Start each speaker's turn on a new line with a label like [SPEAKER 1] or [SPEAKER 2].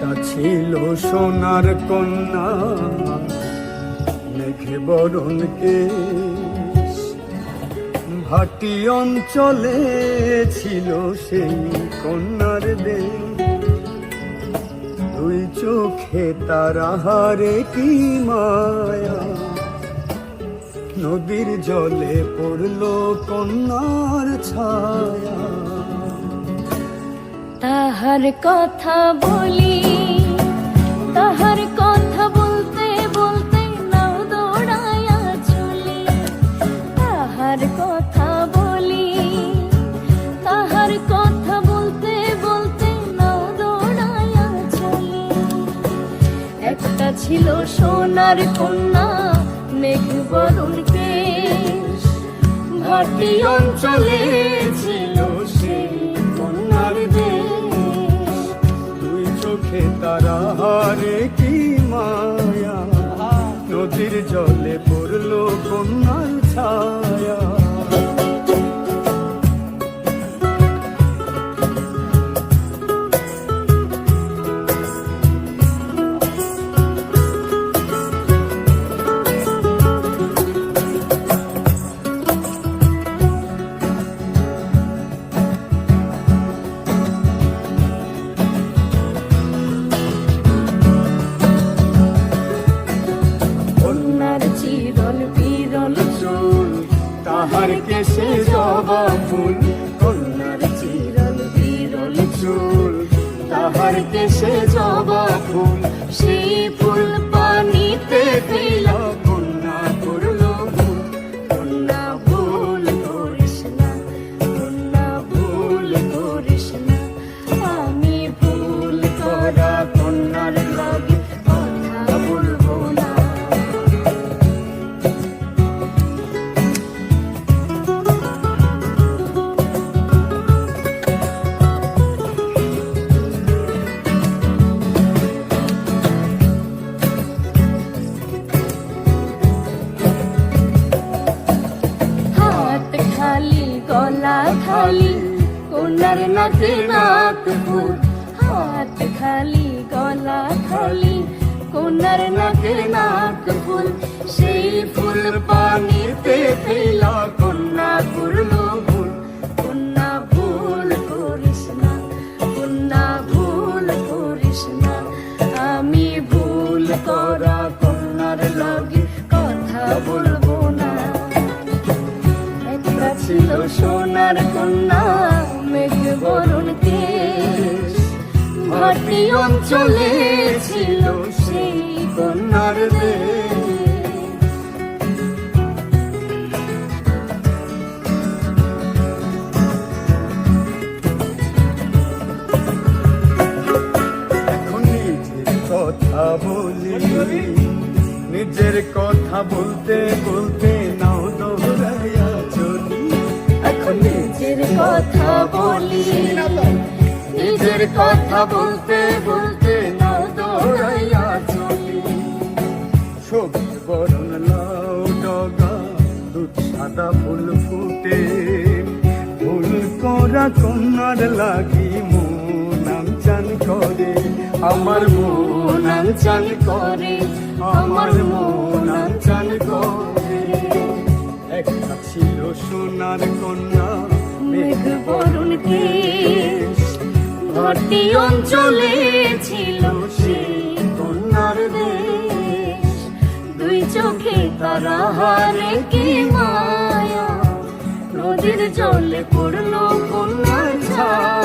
[SPEAKER 1] একটা ছিল সোনার কন্যা, মেঘে বরণ কেশ, ভাটি অঞ্চলে ছিল সেই কন্যার দেশ। দুই চোখে তার আহারে কি মায়া, নদীর জলে পড়ল কন্যার ছায়া।
[SPEAKER 2] তাহার কথা বলি, তাহার কথা বলতে বলতে নাও দৌড়ায়া চলি। তাহার কথা বলি, তাহার কথা বলতে বলতে নাও দৌড়ায়া চলি। একটা ছিল সোনার কন্যা, মেঘ বরণ কেশ, ভাটি অঞ্চলে ছিল সেই কন্যার দেশ।
[SPEAKER 1] দুই চোখে তারা হারে কি মায়া, নদীর জলে পড়ল কন্যার ছায়া।
[SPEAKER 2] চিরল বিরল চুল,
[SPEAKER 1] তাহার কেশে জবা ফুল,
[SPEAKER 2] কন্যার চিরল বিরল
[SPEAKER 1] চুল তাহার কেশে জবা ফুল।
[SPEAKER 2] সেই ফুল পানিতে ফেলা,
[SPEAKER 1] কন্যা করল ভুল,
[SPEAKER 2] কন্যা ভুল করিস না, কন্যা ভুল করিস না। আমি ভুল করা কন্যার লাগে কথা বলবো না। গলা খালি কন্যার নাকে নাক ফুল, হাত খালি গলা খালি কন্যার নাকে নাক ফুল। সেই ফুল পানিতে ফেলা, কন্যা করল ভুল, কন্যা ভুল করিস না, কন্যা ভুল করিস না। আমি ভুল করা কন্যার লাগে কথা বলবো না। ছিল সোনার কন্যা, মেঘ বরণ কেশ, ভাটি অঞ্চলে ছিল সেই কন্যার দেশ।
[SPEAKER 1] এখন নিজের কথা বলি, নিজের কথা বলতে বলতে নাও দৌড়াইয়া চলি।
[SPEAKER 2] এখন নিজের কথা বলি,
[SPEAKER 1] নিজের কথা বলতে বলতে নাও দৌড়াইয়া চলি। সবুজ বরণ লাউ ডগা, দুধ সাদা ফুল ফুটে, ফুল করা কন্যার লাগি মন আনচান করে। আমার মন আনচান করে, আমার মন আনচান করে। একটা ছিল সোনার কন্যা,
[SPEAKER 2] মেঘ বরণ কেশ, ভাটি অঞ্চলে ছিল সেই কন্যার দেশ। দুই চোখে তারা হারে কি মায়া, নদীর জলে পড়ল কন্যার ছায়া।